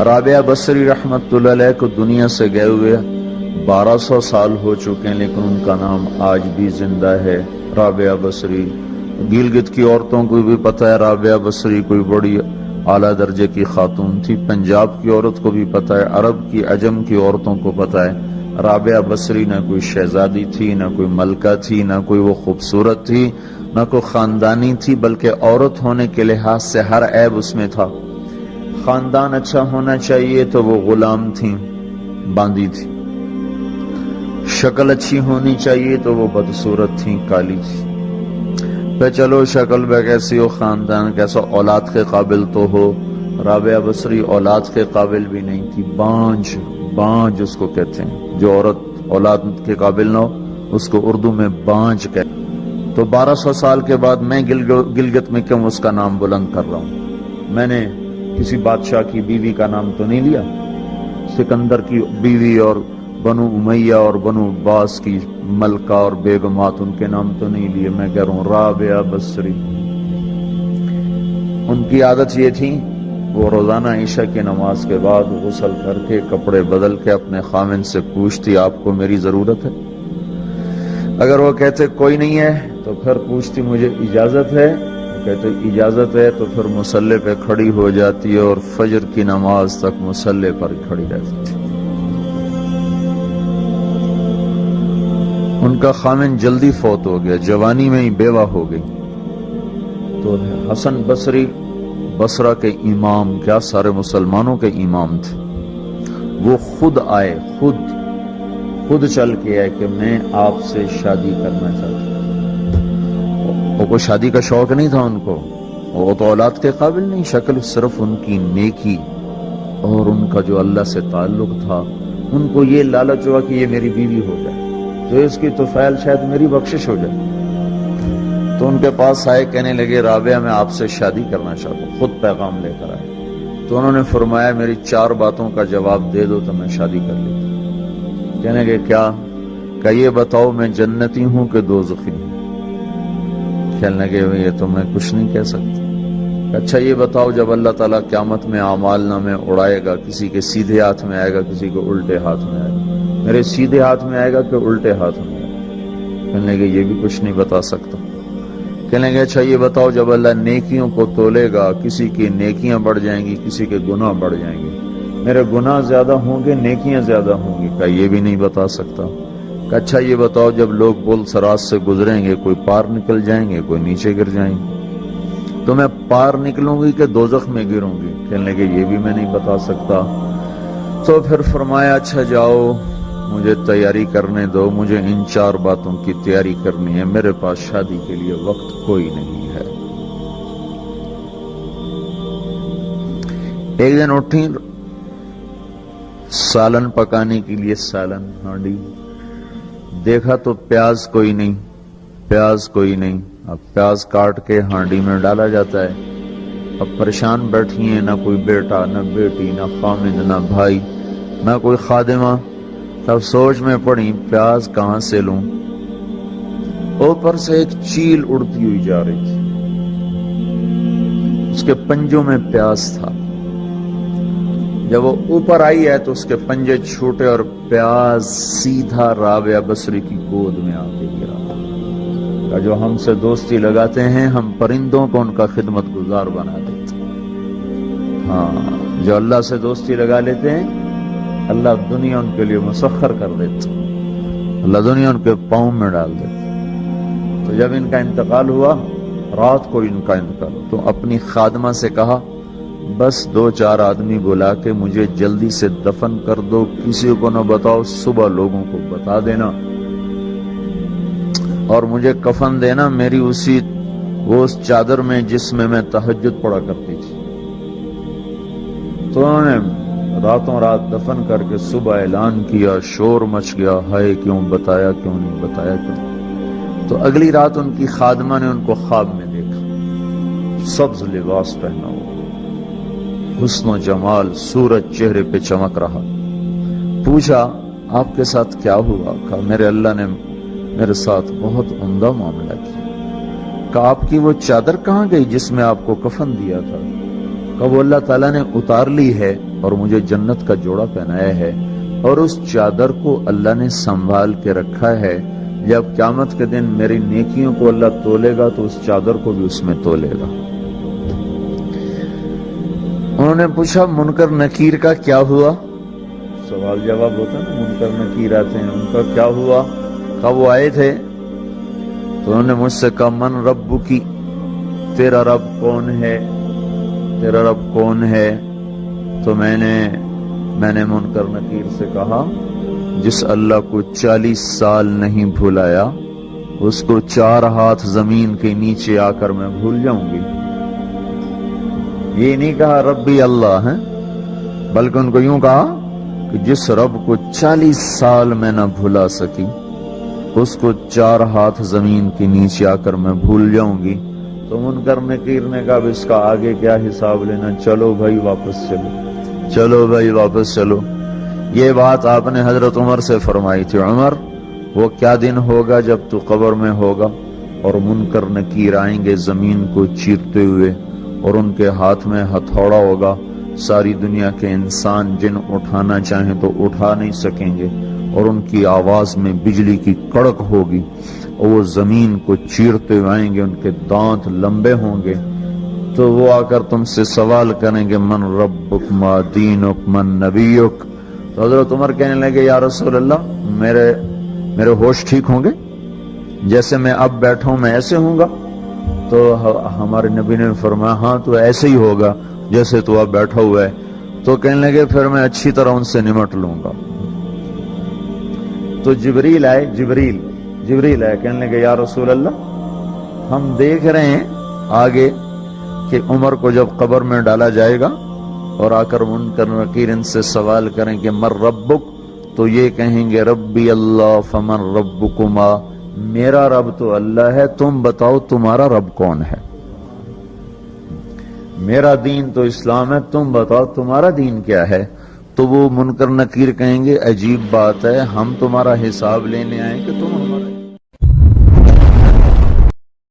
رابعہ بصری رحمت اللہ علیہ کو دنیا سے گئے ہوئے 1200 سال ہو چکے ہیں، لیکن ان کا نام آج بھی زندہ ہے، رابعہ بصری۔ گلگت کی عورتوں کو بھی پتہ ہے رابعہ بصری کوئی بڑی اعلیٰ درجے کی خاتون تھی، پنجاب کی عورت کو بھی پتہ ہے، عرب کی عجم کی عورتوں کو پتہ ہے رابعہ بصری نہ کوئی شہزادی تھی، نہ کوئی ملکہ تھی، نہ کوئی وہ خوبصورت تھی، نہ کوئی خاندانی تھی، بلکہ عورت ہونے کے لحاظ سے ہر عیب اس میں تھا۔ خاندان اچھا ہونا چاہیے تو وہ غلام تھیں، باندی تھی، شکل اچھی ہونی چاہیے تو وہ بدصورت تھیں، کالی تھی۔ پہ چلو شکل بے کیسی ہو، خاندان کیسا، اولاد کے قابل تو ہو، رابعہ بصری اولاد کے قابل بھی نہیں تھی، بانج اس کو کہتے ہیں، جو عورت اولاد کے قابل نہ ہو اس کو اردو میں بانج کہتے ہیں۔ تو 1200 سال کے بعد میں گلگت میں کیوں اس کا نام بلند کر رہا ہوں؟ میں نے کسی بادشاہ کی بیوی کا نام تو نہیں لیا، سکندر کی بیوی اور بنو امیہ اور بنو عباس کی ملکہ اور بیگمات، ان کے نام تو نہیں لیے، میں کہہ رہا ہوں رابعہ بصری۔ ان کی عادت یہ تھی، وہ روزانہ عشاء کی نماز کے بعد غسل کر کے کپڑے بدل کے اپنے خاوند سے پوچھتی آپ کو میری ضرورت ہے؟ اگر وہ کہتے کوئی نہیں ہے تو پھر پوچھتی مجھے اجازت ہے؟ وہ کہتے اجازت ہے تو پھر مصلی پہ کھڑی ہو جاتی اور فجر کی نماز تک مصلی پر کھڑی رہتی تھی۔ ان کا خاوند جلدی فوت ہو گیا، جوانی میں ہی بیوہ ہو گئی، تو حسن بصری بصرہ کے امام، کیا سارے مسلمانوں کے امام تھے، وہ خود آئے، خود چل کے آئے کہ میں آپ سے شادی کرنا چاہتا ہوں۔ وہ کوئی شادی کا شوق نہیں تھا ان کو، وہ تو اولاد کے قابل نہیں، شکل صرف ان کی نیکی اور ان کا جو اللہ سے تعلق تھا، ان کو یہ لالچ ہوا کہ یہ میری بیوی ہو جائے تو اس کی طفیل شاید میری بخشش ہو جائے۔ تو ان کے پاس آئے، کہنے لگے رابعہ میں آپ سے شادی کرنا چاہتا ہوں، خود پیغام لے کر آئے۔ تو انہوں نے فرمایا میری 4 باتوں کا جواب دے دو تو میں شادی کر لیتا ہوں۔ کہنے لگے کیا؟ کہ یہ بتاؤ میں جنتی ہوں کہ دوزخی ہوں؟ کہنے لگے یہ تو میں کچھ نہیں کہہ سکتا۔ اچھا یہ بتاؤ جب اللہ تعالیٰ قیامت میں اعمال نامے اڑائے گا، کسی کے سیدھے ہاتھ میں آئے گا، کسی کے الٹے ہاتھ میں آئے گا، میرے سیدھے ہاتھ میں آئے گا کہ الٹے ہاتھ میں آئے گا؟ کہنے لگے یہ بھی کچھ نہیں بتا سکتا۔ کہنے لگے اچھا یہ بتاؤ جب اللہ نیکیوں کو تولے گا، کسی کی نیکیاں بڑھ جائیں گی، کسی کے گناہ بڑھ جائیں گے، میرے گناہ زیادہ ہوں گے نیکیاں زیادہ ہوں گی؟ کہ یہ بھی نہیں بتا سکتا۔ کہ اچھا یہ بتاؤ جب لوگ پل صراط سے گزریں گے، کوئی پار نکل جائیں گے، کوئی نیچے گر جائیں گے، تو میں پار نکلوں گی کہ دوزخ میں گروں گی؟ کہنے لگے یہ بھی میں نہیں بتا سکتا۔ تو پھر فرمایا اچھا جاؤ مجھے تیاری کرنے دو، مجھے ان 4 باتوں کی تیاری کرنی ہے، میرے پاس شادی کے لیے وقت کوئی نہیں ہے۔ ایک دن اٹھی، سالن پکانے کے لیے سالن ہانڈی، دیکھا تو پیاز کوئی نہیں، اب پیاز کاٹ کے ہانڈی میں ڈالا جاتا ہے۔ اب پریشان بیٹھی ہیں، نہ کوئی بیٹا، نہ بیٹی، نہ خامد، نہ بھائی، نہ کوئی خادمہ۔ تب سوچ میں پڑی پیاز کہاں سے لوں؟ اوپر سے ایک چیل اڑتی ہوئی جا رہی تھی، اس کے پنجوں میں پیاز تھا۔ جب وہ اوپر آئی ہے تو اس کے پنجے چھوٹے اور پیاز سیدھا رابعہ بصری کی گود میں آ کے گرا۔ جو ہم سے دوستی لگاتے ہیں ہم پرندوں کو ان کا خدمت گزار بنا دیتے ہیں، ہاں جو اللہ سے دوستی لگا لیتے ہیں اللہ دنیا ان کے لیے مسخر کر دیتا، اللہ دنیا ان کے پاؤں میں ڈال دیتا۔ تو جب ان کا انتقال ہوا، رات کو ان کا انتقال، تو اپنی خادمہ سے کہا بس 2-4 آدمی بلا کے مجھے جلدی سے دفن کر دو، کسی کو نہ بتاؤ، صبح لوگوں کو بتا دینا اور مجھے کفن دینا میری اس چادر میں جس میں میں تہجد پڑھا کرتی تھی۔ تو انہوں نے راتوں رات دفن کر کے صبح اعلان کیا، شور مچ گیا، ہائے کیوں بتایا، کیوں نہیں بتایا، کیوں؟ تو اگلی رات ان کی خادمہ نے ان کو خواب میں دیکھا، سبز لباس پہنا ہوا، حسن و جمال، سورج چہرے پہ چمک رہا۔ پوچھا آپ کے ساتھ کیا ہوا؟ کہا میرے اللہ نے میرے ساتھ بہت عمدہ معاملہ کیا۔ کہا آپ کی وہ چادر کہاں گئی جس میں آپ کو کفن دیا تھا؟ کہا وہ اللہ تعالیٰ نے اتار لی ہے، اور مجھے جنت کا جوڑا پہنایا ہے، اور اس چادر کو اللہ نے سنبھال کے رکھا ہے، جب قیامت کے دن میری نیکیوں کو اللہ تولے گا تو اس چادر کو بھی اس میں تولے گا۔ انہوں نے پوچھا منکر نکیر کا کیا ہوا؟ سوال جواب ہوتا ہے نا، منکر نکیر آتے ہیں، ان کا کیا ہوا؟ کب وہ آئے تھے؟ تو انہوں نے مجھ سے کہا من رب کی، تیرا رب کون ہے، تیرا رب کون ہے؟ تو میں نے منکر نکیر سے کہا جس اللہ کو 40 سال نہیں بھلایا اس کو 4 ہاتھ زمین کے نیچے آ کر میں بھول جاؤں گی۔ یہ نہیں کہا ربی اللہ ہے، بلکہ ان کو یوں کہا کہ جس رب کو 40 سال میں نہ بھلا سکی اس کو 4 ہاتھ زمین کے نیچے آ کر میں بھول جاؤں گی۔ تو منکر نکیر نے کہا اس کا آگے کیا حساب لینا، چلو بھائی واپس چلو، چلو بھائی واپس چلو۔ یہ بات آپ نے حضرت عمر سے فرمائی تھی، عمر وہ کیا دن ہوگا جب تو قبر میں ہوگا اور منکر نکیر آئیں گے زمین کو چیرتے ہوئے، اور ان کے ہاتھ میں ہتھوڑا ہوگا، ساری دنیا کے انسان جن اٹھانا چاہیں تو اٹھا نہیں سکیں گے، اور ان کی آواز میں بجلی کی کڑک ہوگی، اور وہ زمین کو چیرتے ہوئے آئیں گے، ان کے دانت لمبے ہوں گے، تو وہ آ کر تم سے سوال کریں گے من ربک ما دینک من نبیک۔ تو حضرت عمر کہنے لگے یا رسول اللہ میرے ہوش ٹھیک ہوں گے، جیسے میں اب بیٹھا ہوں میں ایسے ہوں گا؟ تو ہمارے نبی نے فرمایا ہاں تو ایسے ہی ہوگا جیسے تو اب بیٹھا ہوا ہے۔ تو کہنے لگے پھر میں اچھی طرح ان سے نمٹ لوں گا۔ تو جبریل آئے، کہنے لگے یا رسول اللہ ہم دیکھ رہے ہیں آگے کہ عمر کو جب قبر میں ڈالا جائے گا اور آ کر منکر نکیر ان سے سوال کریں کہ من ربک، تو یہ کہیں گے ربی اللہ فمن ربکما، میرا رب تو اللہ ہے، تم بتاؤ تمہارا رب کون ہے؟ میرا دین تو اسلام ہے، تم بتاؤ تمہارا دین کیا ہے؟ تو وہ منکر نکیر کہیں گے عجیب بات ہے، ہم تمہارا حساب لینے آئے کہ تم